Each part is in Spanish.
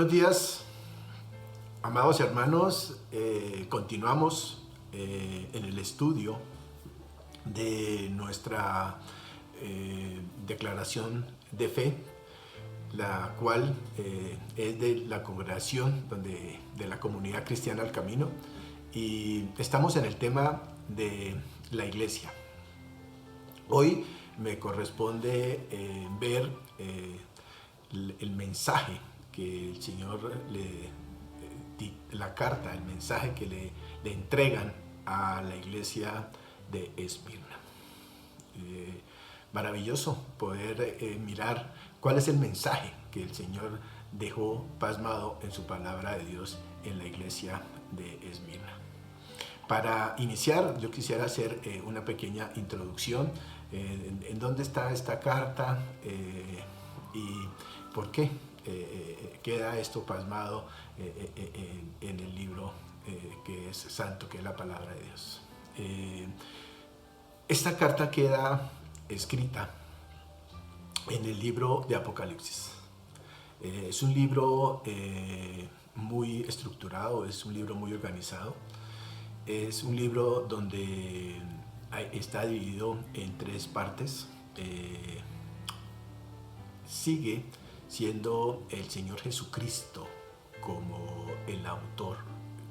Buenos días, amados hermanos. Continuamos en el estudio de nuestra declaración de fe, la cual es de la congregación de la comunidad cristiana El Camino, y estamos en el tema de la iglesia. Hoy me corresponde ver el mensaje que el Señor la carta, el mensaje que le entregan a la iglesia de Esmirna. Maravilloso poder mirar cuál es el mensaje que el Señor dejó plasmado en su palabra de Dios en la iglesia de Esmirna. Para iniciar, yo quisiera hacer una pequeña introducción en dónde está esta carta y por qué queda esto plasmado en el libro que es santo, que es la palabra de Dios. Esta carta queda escrita en el libro de Apocalipsis. Es un libro muy estructurado, es un libro muy organizado. Es un libro donde está dividido en tres partes. Sigue siendo el Señor Jesucristo como el autor,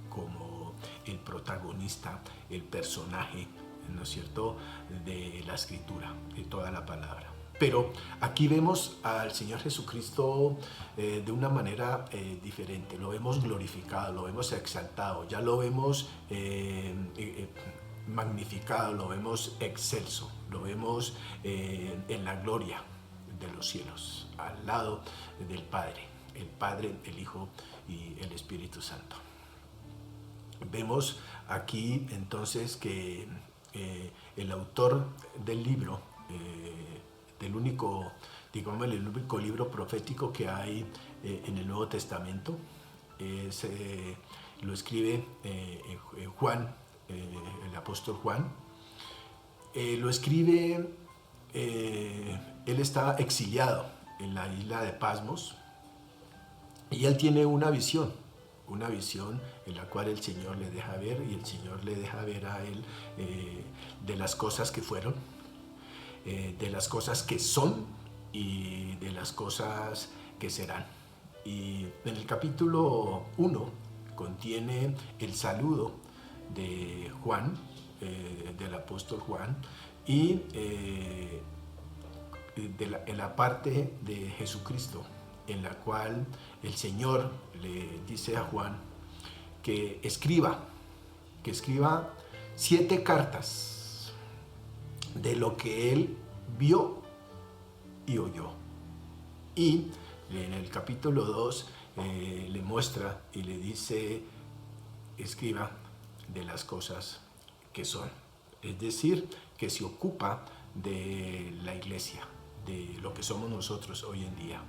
como el protagonista, el personaje, ¿no es cierto?, de la escritura, de toda la palabra. Pero aquí vemos al Señor Jesucristo de una manera diferente. Lo vemos glorificado, lo vemos exaltado, ya lo vemos magnificado, lo vemos excelso, lo vemos en la gloria de los cielos, al lado del Padre, el Padre, el Hijo y el Espíritu Santo. Vemos aquí entonces que el autor del libro, el único libro profético que hay en el Nuevo Testamento, lo escribe Juan, el apóstol Juan. Lo escribe, él está exiliado en la isla de Pasmos y él tiene una visión en la cual el Señor le deja ver, y el Señor le deja ver a él de las cosas que fueron, de las cosas que son y de las cosas que serán. Y en el capítulo 1 contiene el saludo de Juan, del apóstol Juan, y en la parte de Jesucristo, en la cual el Señor le dice a Juan que escriba 7 cartas de lo que él vio y oyó. Y en el capítulo 2 le muestra y le dice: escriba de las cosas que son. Es decir, que se ocupa de la iglesia, de lo que somos nosotros hoy en día,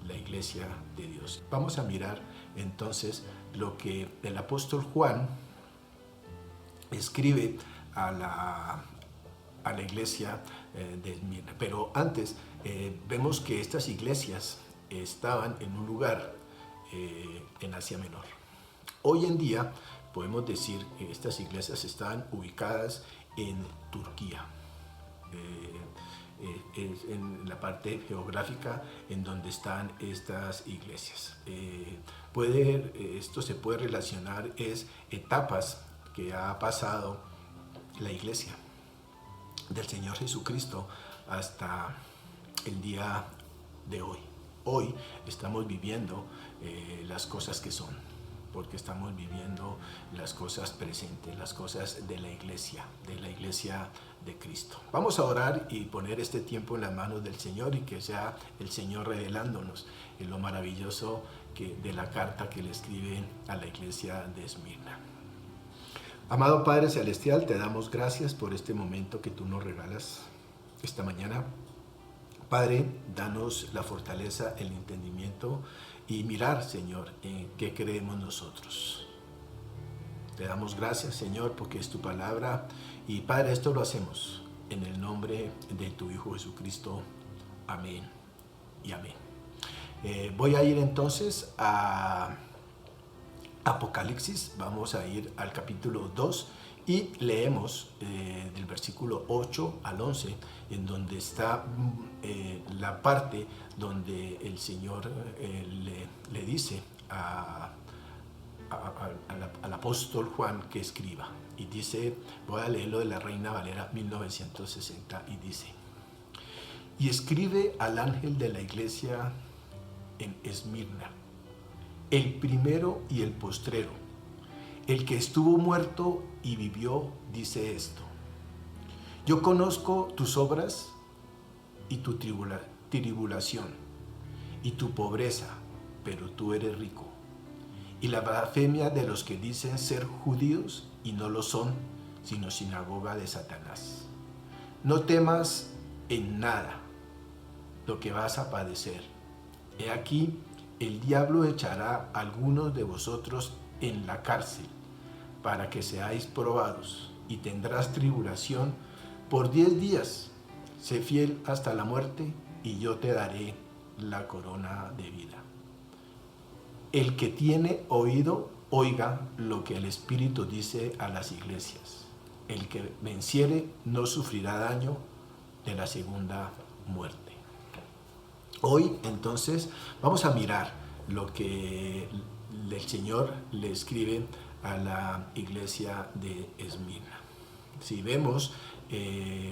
la iglesia de Dios. Vamos a mirar entonces lo que el apóstol Juan escribe a la iglesia de Esmirna. Pero antes vemos que estas iglesias estaban en un lugar en Asia Menor. Hoy en día podemos decir que estas iglesias están ubicadas en Turquía, en la parte geográfica en donde están estas iglesias. Esto se puede relacionar, es etapas que ha pasado la iglesia del Señor Jesucristo hasta el día de hoy. Hoy estamos viviendo las cosas que son, porque estamos viviendo las cosas presentes, las cosas de la iglesia de Cristo. Vamos a orar y poner este tiempo en las manos del Señor, y que sea el Señor revelándonos en lo maravilloso de la carta que le escribe a la iglesia de Esmirna. Amado Padre Celestial, te damos gracias por este momento que tú nos regalas esta mañana. Padre, danos la fortaleza, el entendimiento y mirar, Señor, en qué creemos nosotros. Te damos gracias, Señor, porque es tu palabra. Y Padre, esto lo hacemos en el nombre de tu Hijo Jesucristo. Amén y amén. Voy a ir entonces a Apocalipsis, vamos a ir al capítulo 2 y leemos del versículo 8 al 11, en donde está la parte donde el Señor le dice al apóstol Juan que escriba. Y dice, voy a leerlo de la Reina Valera 1960, y dice: y escribe al ángel de la iglesia en Esmirna, el primero y el postrero, el que estuvo muerto y vivió, dice esto: yo conozco tus obras y tu tribulación y tu pobreza, pero tú eres rico, y la blasfemia de los que dicen ser judíos y no lo son, sino sinagoga de Satanás. No temas en nada lo que vas a padecer. He aquí, el diablo echará a algunos de vosotros en la cárcel, para que seáis probados, y tendrás tribulación por 10 días. Sé fiel hasta la muerte, y yo te daré la corona de vida. El que tiene oído, oiga lo que el Espíritu dice a las iglesias. El que venciere no sufrirá daño de la segunda muerte. Hoy, entonces, vamos a mirar lo que el Señor le escribe a la iglesia de Esmirna. Si vemos,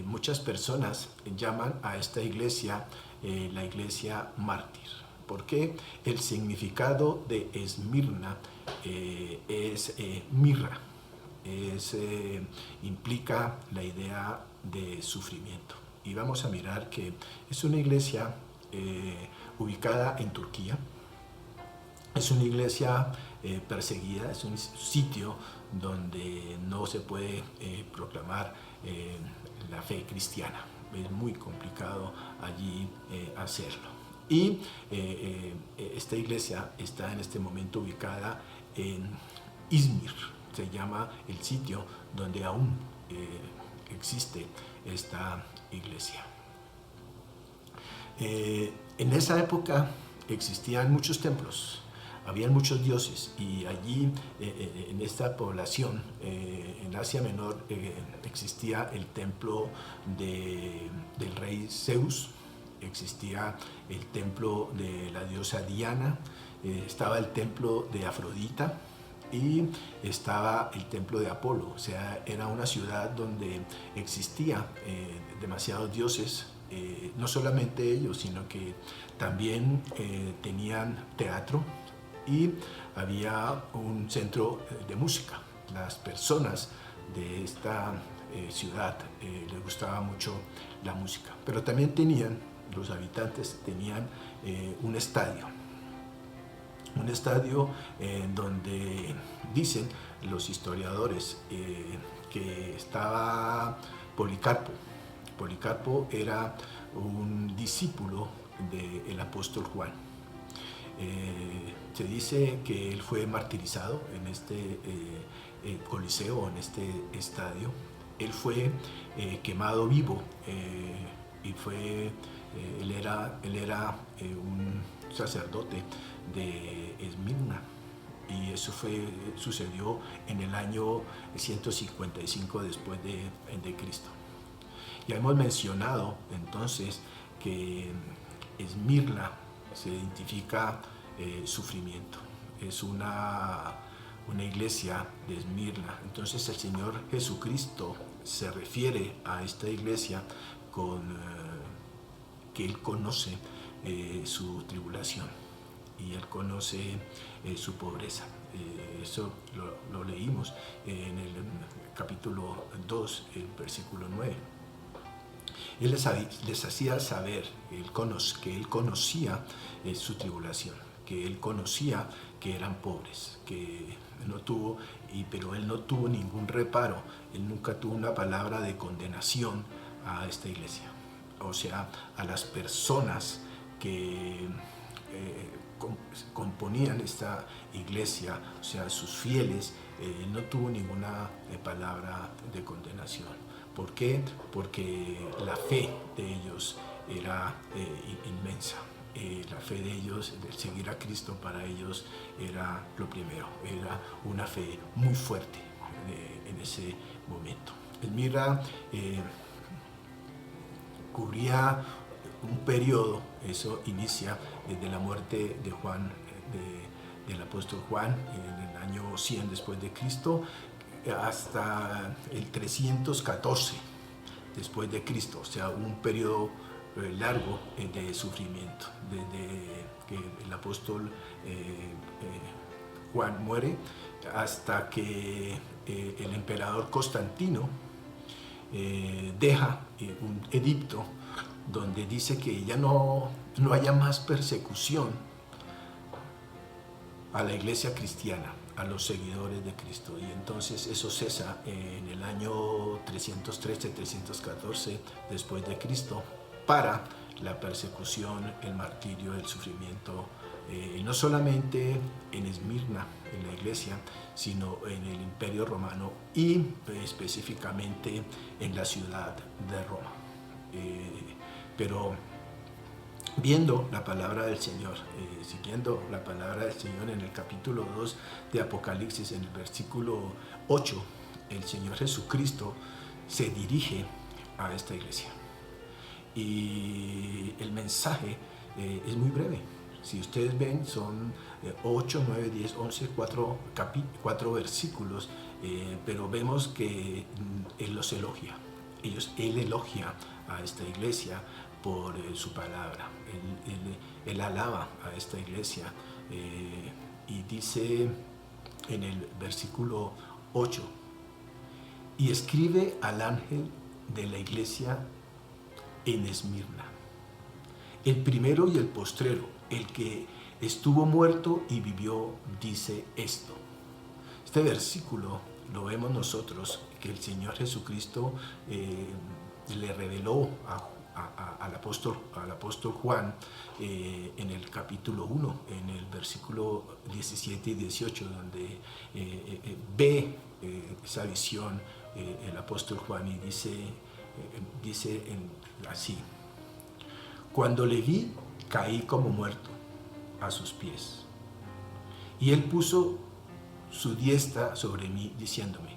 muchas personas llaman a esta iglesia la iglesia mártir, porque el significado de Esmirna es mirra, implica la idea de sufrimiento. Y vamos a mirar que es una iglesia ubicada en Turquía. Es una iglesia perseguida, es un sitio donde no se puede proclamar la fe cristiana. Es muy complicado allí hacerlo. Y esta iglesia está en este momento ubicada en Izmir. Se llama el sitio donde aún existe esta iglesia. En esa época existían muchos templos, habían muchos dioses, y allí en esta población, en Asia Menor, existía el templo del rey Zeus, existía el templo de la diosa Diana, estaba el templo de Afrodita y estaba el templo de Apolo. O sea, era una ciudad donde existía demasiados dioses. No solamente ellos, sino que también tenían teatro y había un centro de música. Las personas de esta ciudad les gustaba mucho la música, pero también los habitantes tenían un estadio donde dicen los historiadores que estaba Policarpo. Policarpo era un discípulo del apóstol Juan. Se dice que él fue martirizado en este coliseo, en este estadio. Él fue quemado vivo y él era un sacerdote de Esmirna. Y eso sucedió en el año 155 después de Cristo. Ya hemos mencionado entonces que Esmirna se identifica sufrimiento. Es una iglesia de Esmirna. Entonces el Señor Jesucristo se refiere a esta iglesia con que Él conoce su tribulación y Él conoce su pobreza. Eso lo leímos en el capítulo 2, el versículo 9. Él les hacía saber que Él conocía su tribulación, que Él conocía que eran pobres, que pero Él no tuvo ningún reparo, Él nunca tuvo una palabra de condenación a esta iglesia. O sea, a las personas que componían esta iglesia, o sea, sus fieles, no tuvo ninguna palabra de condenación. ¿Por qué? Porque la fe de ellos era inmensa. la fe de ellos, el seguir a Cristo para ellos era lo primero, era una fe muy fuerte en ese momento. Esmirna cubría un periodo, eso inicia desde la muerte de Juan, del apóstol Juan en el año 100 después de Cristo hasta el 314 después de Cristo, o sea, un periodo largo de sufrimiento, desde que el apóstol Juan muere hasta que el emperador Constantino deja un edicto donde dice que ya no haya más persecución a la iglesia cristiana, a los seguidores de Cristo. Y entonces eso cesa en el año 313-314 después de Cristo para la persecución, el martirio, el sufrimiento, no solamente en Esmirna, en la iglesia, sino en el Imperio Romano y específicamente en la ciudad de Roma. Pero viendo la palabra del Señor, siguiendo la palabra del Señor en el capítulo 2 de Apocalipsis, en el versículo 8, el Señor Jesucristo se dirige a esta iglesia. Y el mensaje es muy breve. Si ustedes ven, son 8, 9, 10, 11, 4 versículos, pero vemos que Él los elogia. Él elogia a esta iglesia por su palabra. Él alaba a esta iglesia y dice en el versículo 8, y escribe al ángel de la iglesia en Esmirna, el primero y el postrero, el que estuvo muerto y vivió, dice esto. Este versículo lo vemos nosotros, que el Señor Jesucristo le reveló al apóstol Juan en el capítulo 1, en el versículo 17 y 18, donde ve esa visión el apóstol Juan y dice así: cuando le vi, caí como muerto a sus pies, y él puso su diestra sobre mí, diciéndome: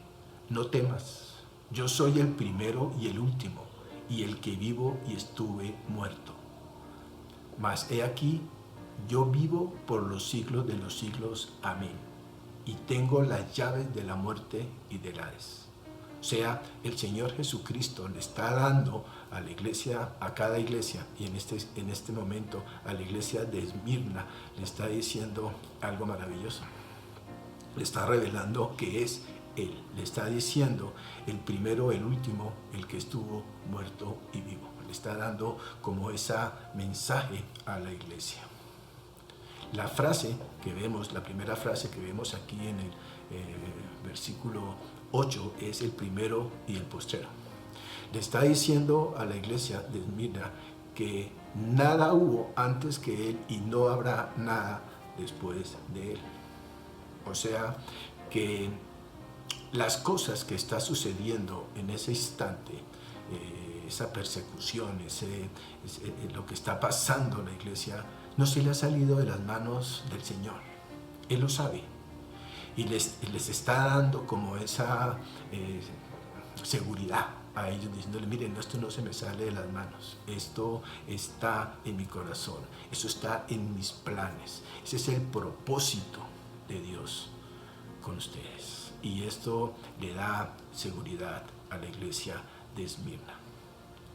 no temas, yo soy el primero y el último, y el que vivo y estuve muerto. Mas he aquí, yo vivo por los siglos de los siglos. Amén. Y tengo las llaves de la muerte y del Hades. O sea, el Señor Jesucristo le está dando a la iglesia, a cada iglesia, y en este momento a la iglesia de Esmirna, le está diciendo algo maravilloso. Le está revelando que es Él. Le está diciendo el primero, el último, el que estuvo muerto y vivo. Le está dando como ese mensaje a la iglesia. La frase que vemos, la primera frase que vemos aquí en el versículo 8 es el primero y el postrero. Le está diciendo a la iglesia de Esmirna que nada hubo antes que Él y no habrá nada después de Él. O sea, que las cosas que está sucediendo en ese instante, esa persecución, lo que está pasando en la iglesia, no se le ha salido de las manos del Señor. Él lo sabe. Y les está dando como esa seguridad a ellos, diciéndole: miren, esto no se me sale de las manos, esto está en mi corazón, eso está en mis planes, ese es el propósito de Dios con ustedes. Y esto le da seguridad a la iglesia de Esmirna.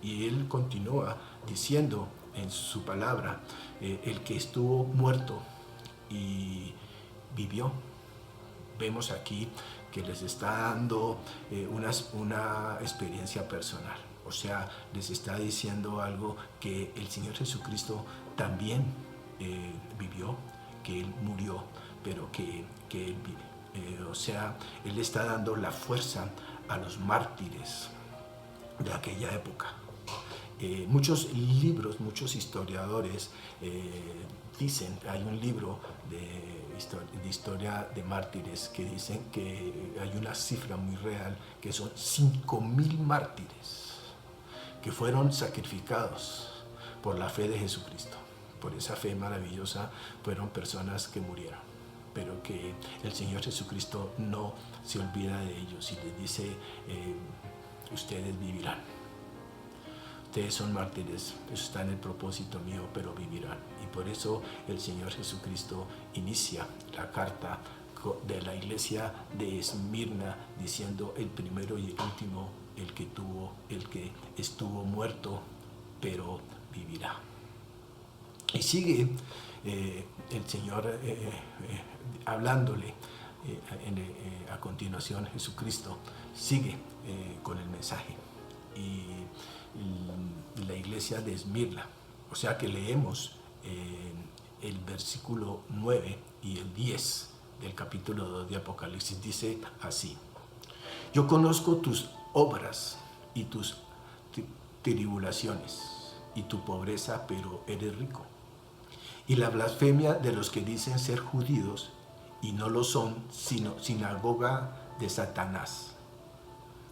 Y él continúa diciendo en su palabra, el que estuvo muerto y vivió. Vemos aquí que les está dando una experiencia personal. O sea, les está diciendo algo que el Señor Jesucristo también vivió, que Él murió, pero que Él vive. O sea, Él le está dando la fuerza a los mártires de aquella época. Muchos libros, muchos historiadores dicen, hay un libro de historia de mártires que dicen que hay una cifra muy real, que son 5.000 mártires que fueron sacrificados por la fe de Jesucristo, por esa fe maravillosa, fueron personas que murieron, pero que el Señor Jesucristo no se olvida de ellos y les dice, ustedes vivirán. Ustedes son mártires, eso está en el propósito mío, pero vivirán. Y por eso el Señor Jesucristo inicia la carta de la iglesia de Esmirna diciendo, el primero y el último, el que estuvo muerto, pero vivirá. Y sigue el Señor hablándole a continuación. Jesucristo sigue con el mensaje y la iglesia de Esmirna, o sea que leemos el versículo 9 y el 10 del capítulo 2 de Apocalipsis, dice así: yo conozco tus obras y tus tribulaciones y tu pobreza, pero eres rico, y la blasfemia de los que dicen ser judíos y no lo son, sino sinagoga de Satanás.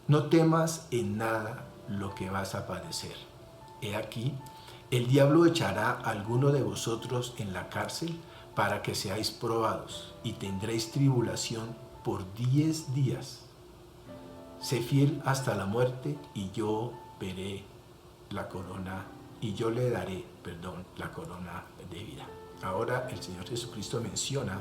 No temas en nada lo que vas a padecer. He aquí, el diablo echará a alguno de vosotros en la cárcel para que seáis probados, y tendréis tribulación por 10 días. Sé fiel hasta la muerte, y yo veré la corona, y yo le daré, la corona de vida. Ahora el Señor Jesucristo menciona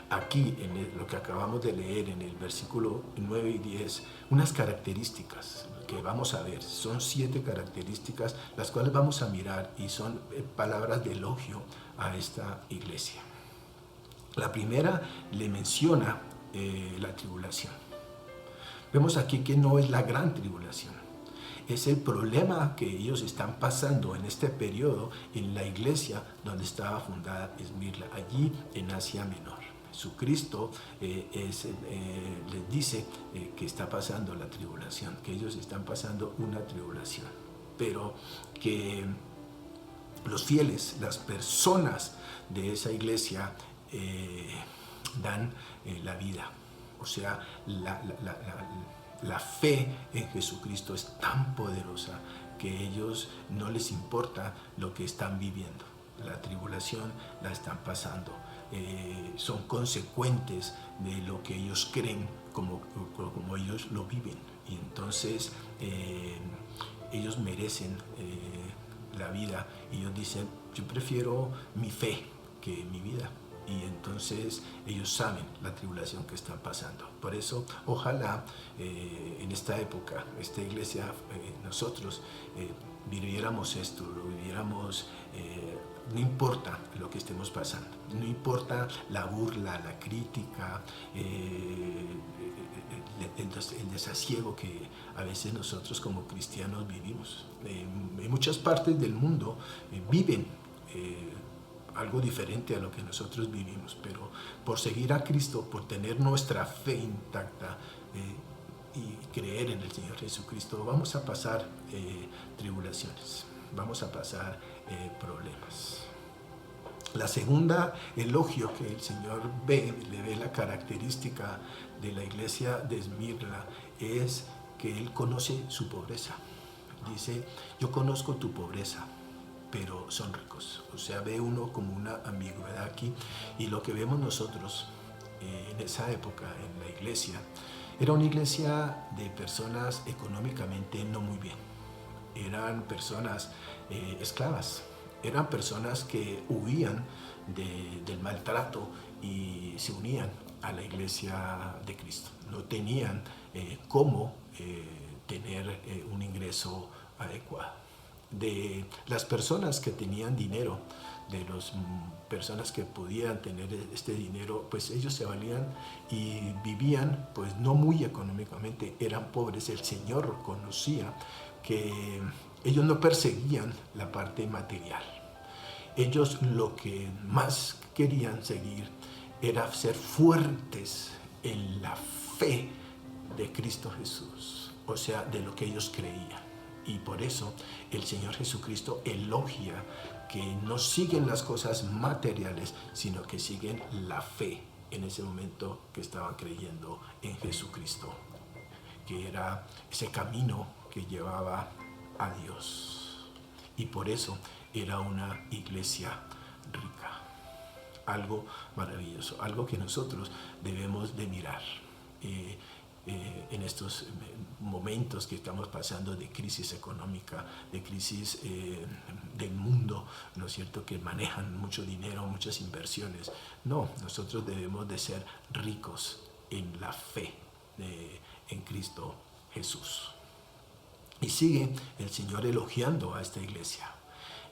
aquí, en lo que acabamos de leer en el versículo 9 y 10, unas características que vamos a ver. Son 7 características las cuales vamos a mirar y son palabras de elogio a esta iglesia. La primera le menciona la tribulación. Vemos aquí que no es la gran tribulación. Es el problema que ellos están pasando en este periodo en la iglesia donde estaba fundada Esmirna, allí en Asia Menor. Jesucristo les dice que está pasando la tribulación, que ellos están pasando una tribulación, pero que los fieles, las personas de esa iglesia dan la vida. O sea, la fe en Jesucristo es tan poderosa que ellos no les importa lo que están viviendo. La tribulación la están pasando. Son consecuentes de lo que ellos creen, como ellos lo viven. Y entonces ellos merecen la vida. Y ellos dicen, yo prefiero mi fe que mi vida. Y entonces ellos saben la tribulación que están pasando. Por eso, ojalá en esta época, esta iglesia, nosotros viviéramos esto, lo viviéramos, no importa lo que estemos pasando, no importa la burla, la crítica, el desasiego que a veces nosotros como cristianos vivimos. En muchas partes del mundo viven algo diferente a lo que nosotros vivimos, pero por seguir a Cristo, por tener nuestra fe intacta y creer en el Señor Jesucristo, vamos a pasar tribulaciones, vamos a pasar problemas. La segunda elogio que el Señor le ve la característica de la iglesia de Esmirna es que Él conoce su pobreza. Dice, yo conozco tu pobreza, pero son ricos. O sea, ve uno como una ambigüedad aquí. Y lo que vemos nosotros en esa época en la iglesia, era una iglesia de personas económicamente no muy bien. Eran personas esclavas, eran personas que huían del maltrato y se unían a la iglesia de Cristo. No tenían cómo tener un ingreso adecuado. De las personas que tenían dinero, de las personas que podían tener este dinero, pues ellos se valían y vivían pues no muy económicamente, eran pobres. El Señor conocía que ellos no perseguían la parte material. Ellos lo que más querían seguir era ser fuertes en la fe de Cristo Jesús, o sea, de lo que ellos creían. Y por eso el Señor Jesucristo elogia que no siguen las cosas materiales, sino que siguen la fe en ese momento que estaban creyendo en Jesucristo, que era ese camino que llevaba a Dios. y por eso era una iglesia rica. Algo maravilloso, algo que nosotros debemos de mirar en estos momentos que estamos pasando de crisis económica, de crisis del mundo, ¿no es cierto?, que manejan mucho dinero, muchas inversiones. No, nosotros debemos de ser ricos en la fe en Cristo Jesús. Y sigue el Señor elogiando a esta iglesia.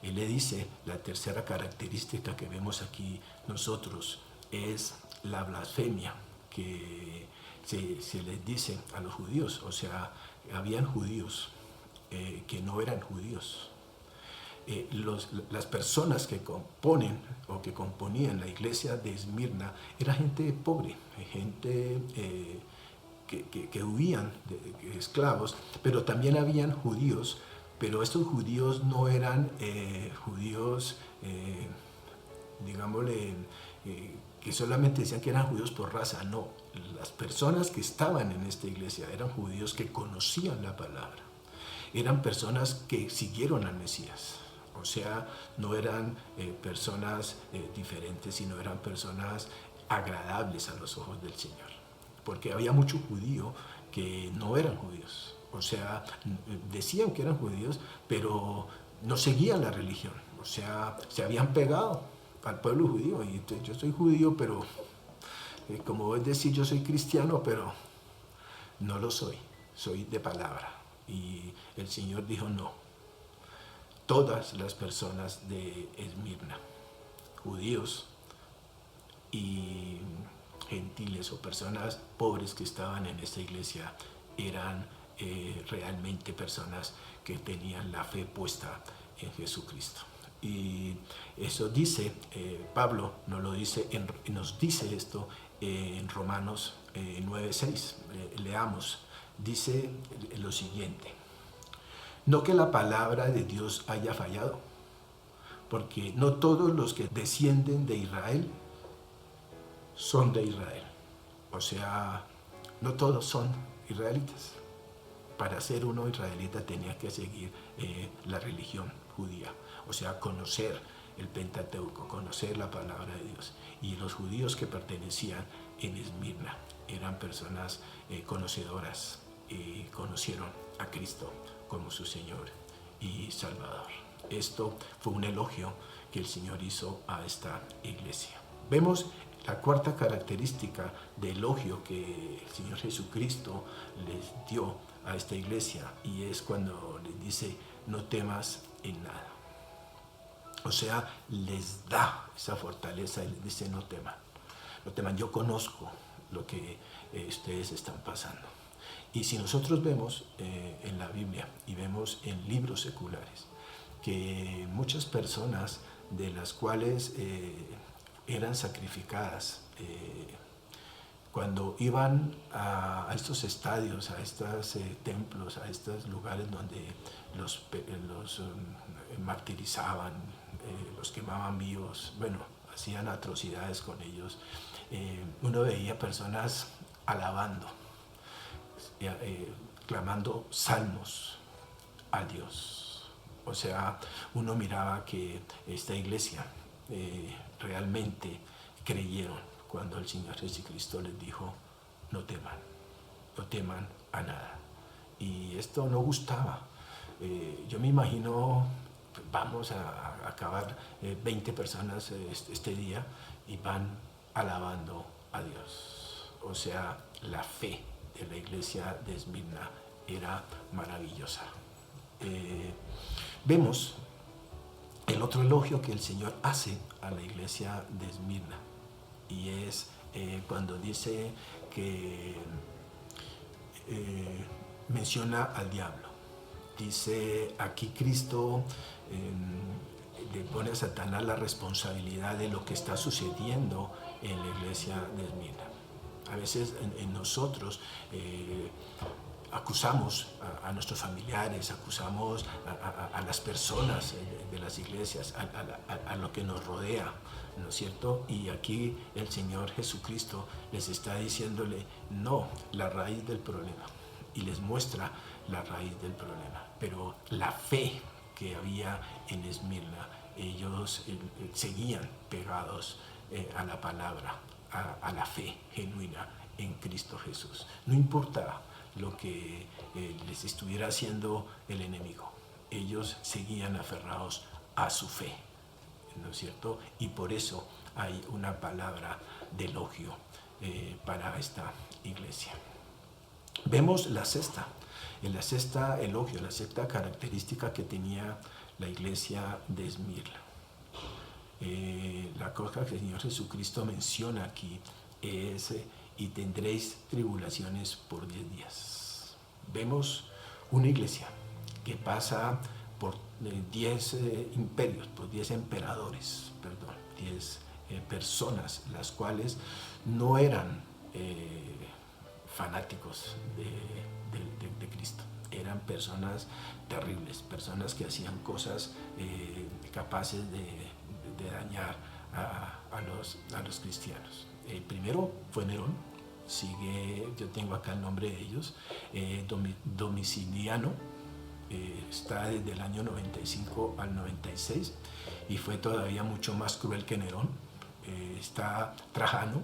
Él le dice, la tercera característica que vemos aquí nosotros es la blasfemia que se les dice a los judíos. O sea, habían judíos que no eran judíos. Las personas que componen o que componían la iglesia de Esmirna era gente pobre, gente que huían de esclavos, pero también habían judíos, pero estos judíos no eran judíos, digámosle, que solamente decían que eran judíos por raza. No, las personas que estaban en esta iglesia eran judíos que conocían la palabra, eran personas que siguieron al Mesías. O sea, no eran personas diferentes, sino eran personas agradables a los ojos del Señor. Porque había mucho judío que no eran judíos. O sea, decían que eran judíos, pero no seguían la religión. O sea, se habían pegado al pueblo judío. Y yo soy judío, pero como es decir, yo soy cristiano, pero no lo soy. Soy de palabra. Y el Señor dijo no. Todas las personas de Esmirna, judíos y gentiles o personas pobres que estaban en esta iglesia, eran realmente personas que tenían la fe puesta en Jesucristo. Y eso dice, Pablo nos dice esto en Romanos 9:6. Leamos, dice lo siguiente. No que la palabra de Dios haya fallado, porque no todos los que descienden de Israel son de Israel. O sea, no todos son israelitas. Para ser uno israelita tenía que seguir la religión judía, o sea, conocer el Pentateuco, conocer la palabra de Dios. Y los judíos que pertenecían en Esmirna eran personas conocedoras y conocieron a Cristo como su Señor y Salvador. Esto fue un elogio que el Señor hizo a esta iglesia. Vemos la cuarta característica de elogio que el Señor Jesucristo les dio a esta iglesia, y es cuando les dice, no temas en nada. O sea, les da esa fortaleza y les dice, no teman. No teman, yo conozco lo que ustedes están pasando. Y si nosotros vemos en la Biblia y vemos en libros seculares que muchas personas de las cuales eran sacrificadas cuando iban a estos estadios, a estos templos, a estos lugares donde los martirizaban, los quemaban vivos, bueno, hacían atrocidades con ellos, uno veía personas alabando, clamando salmos a Dios. O sea, uno miraba que esta iglesia realmente creyeron cuando el Señor Jesucristo les dijo, no teman a nada. Y esto no gustaba. Yo me imagino, vamos a acabar 20 personas este día y van alabando a Dios. O sea, la fe de la iglesia de Esmirna era maravillosa. Vemos el otro elogio que el Señor hace a la iglesia de Esmirna, y es cuando dice que menciona al diablo. Dice aquí Cristo le pone a Satanás la responsabilidad de lo que está sucediendo en la iglesia de Esmirna. A veces en nosotros acusamos a nuestros familiares, acusamos a las personas de las iglesias, a lo que nos rodea, ¿no es cierto? Y aquí el Señor Jesucristo les está diciéndole, no, la raíz del problema, y les muestra la raíz del problema. Pero la fe que había en Esmirna. Ellos seguían pegados a la palabra, a la fe genuina en Cristo Jesús. No importa lo que les estuviera haciendo el enemigo, ellos seguían aferrados a su fe, ¿no es cierto? Y por eso hay una palabra de elogio para esta iglesia. Vemos la sexta elogio, la sexta característica que tenía la iglesia de Esmirna. La cosa que el Señor Jesucristo menciona aquí es: y tendréis tribulaciones por 10 días. Vemos una iglesia que pasa por 10 imperios, por 10 emperadores, 10 personas, las cuales no eran fanáticos de Cristo. Eran personas terribles, personas que hacían cosas capaces de dañar a los cristianos. El primero fue Nerón, yo tengo acá el nombre de ellos, Domiciano, está desde el año 95 al 96 y fue todavía mucho más cruel que Nerón. Está Trajano,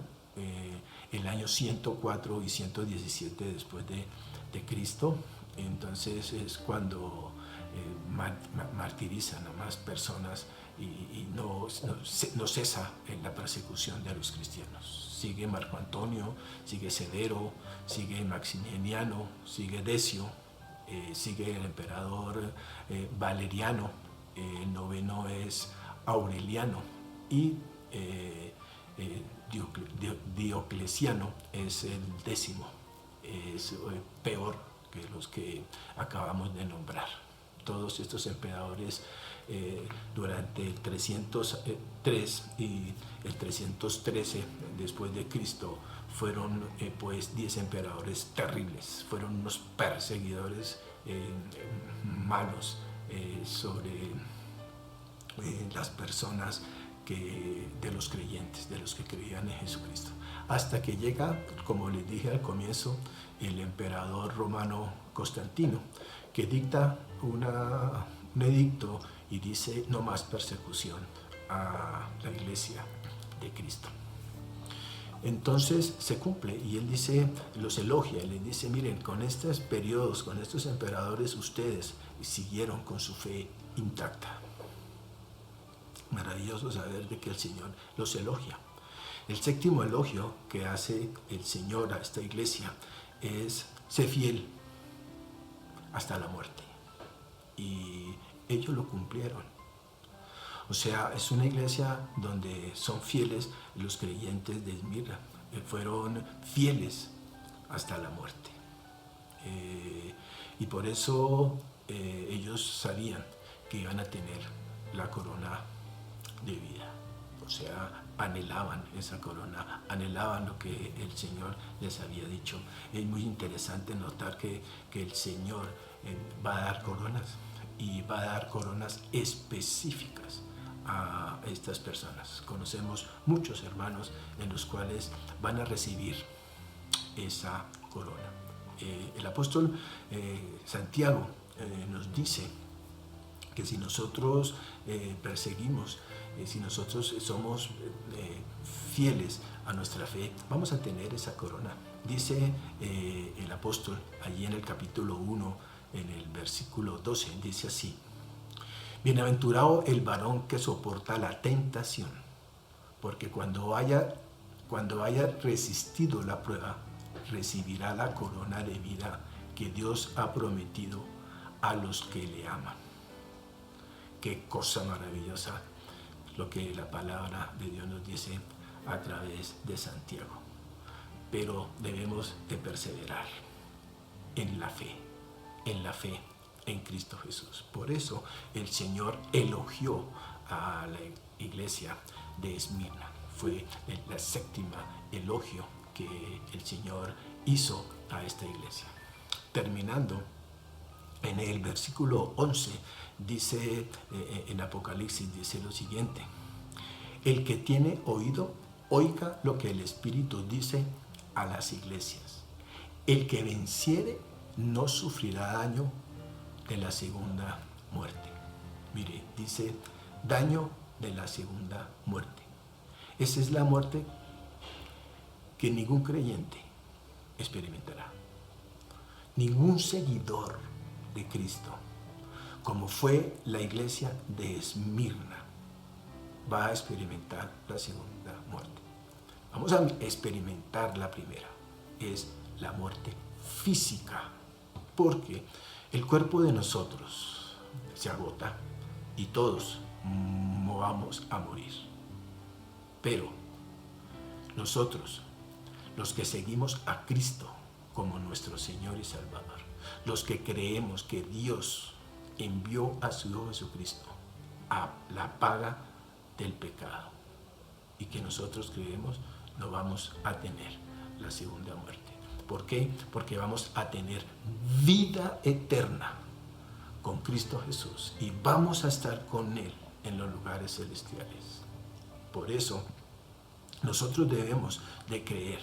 el año 104 y 117 después de Cristo. Entonces es cuando martirizan a más personas y no cesa en la persecución de los cristianos. Sigue Marco Antonio, sigue Severo, sigue Maximiano, sigue Decio, sigue el emperador Valeriano, el noveno es Aureliano y Diocleciano es el 10º, es peor que los que acabamos de nombrar. Todos estos emperadores durante el 303 y el 313 después de Cristo fueron pues 10 emperadores terribles, fueron unos perseguidores malos sobre las personas de los creyentes, de los que creían en Jesucristo. Hasta que llega, como les dije al comienzo, el emperador romano Constantino, que dicta un edicto y dice: no más persecución a la iglesia de Cristo. Entonces se cumple y él dice, los elogia, les dice: miren, con estos periodos, con estos emperadores, ustedes siguieron con su fe intacta. Maravilloso saber de que el Señor los elogia. El séptimo elogio que hace el Señor a esta iglesia es: sé fiel hasta la muerte. Y ellos lo cumplieron. O sea, es una iglesia donde son fieles los creyentes de Esmirna. Fueron fieles hasta la muerte. Y por eso ellos sabían que iban a tener la corona de vida. O sea, anhelaban esa corona, anhelaban lo que el Señor les había dicho. Es muy interesante notar que el Señor va a dar coronas, y va a dar coronas específicas a estas personas. Conocemos muchos hermanos en los cuales van a recibir esa corona. El apóstol Santiago nos dice que si nosotros perseguimos, si nosotros somos fieles a nuestra fe, vamos a tener esa corona. Dice el apóstol allí en el capítulo 1, en el versículo 12, dice así: bienaventurado el varón que soporta la tentación, porque cuando haya resistido la prueba, recibirá la corona de vida que Dios ha prometido a los que le aman. Qué cosa maravillosa lo que la palabra de Dios nos dice a través de Santiago. Pero debemos de perseverar en la fe en Cristo Jesús. Por eso el Señor elogió a la iglesia de Esmirna. Fue la séptima elogio que el Señor hizo a esta iglesia. Terminando, en el versículo 11 dice, en Apocalipsis dice lo siguiente: el que tiene oído, oiga lo que el Espíritu dice a las iglesias. El que venciere no sufrirá daño de la segunda muerte. Mire, dice daño de la segunda muerte. Esa es la muerte que ningún creyente experimentará. Ningún seguidor de Cristo, como fue la iglesia de Esmirna, va a experimentar la segunda muerte. Vamos a experimentar la primera, es la muerte física, porque el cuerpo de nosotros se agota y todos vamos a morir. Pero nosotros, los que seguimos a Cristo como nuestro Señor y Salvador, los que creemos que Dios envió a su Hijo Jesucristo a la paga del pecado y que nosotros creemos, no vamos a tener la segunda muerte. ¿Por qué? Porque vamos a tener vida eterna con Cristo Jesús y vamos a estar con Él en los lugares celestiales. Por eso, nosotros debemos de creer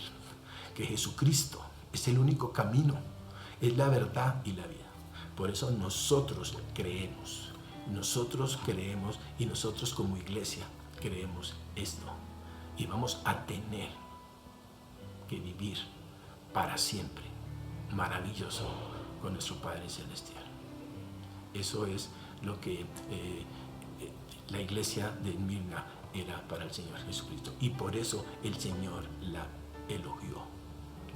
que Jesucristo es el único camino, es la verdad y la vida. Por eso nosotros creemos y nosotros como iglesia creemos esto. Y vamos a tener que vivir para siempre maravilloso con nuestro Padre Celestial. Eso es lo que la iglesia de Esmirna era para el Señor Jesucristo. Y por eso el Señor la elogió.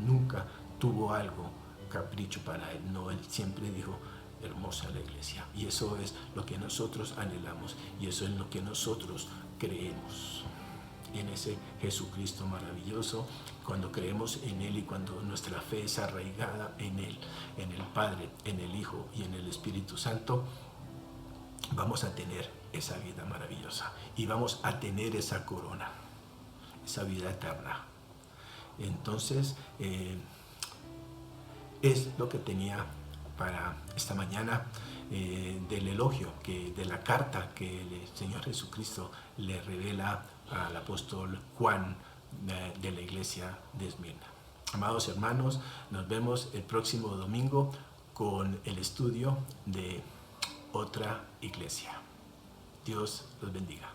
Nunca tuvo algo capricho para Él. No, Él siempre dijo, hermosa la iglesia. Y eso es lo que nosotros anhelamos. Y eso es lo que nosotros creemos. En ese Jesucristo maravilloso, cuando creemos en Él y cuando nuestra fe es arraigada en Él, en el Padre, en el Hijo y en el Espíritu Santo, vamos a tener esa vida maravillosa y vamos a tener esa corona, esa vida eterna. Entonces, es lo que tenía para esta mañana del elogio, de la carta que el Señor Jesucristo le revela al apóstol Juan de la iglesia de Esmirna. Amados hermanos, nos vemos el próximo domingo con el estudio de otra iglesia. Dios los bendiga.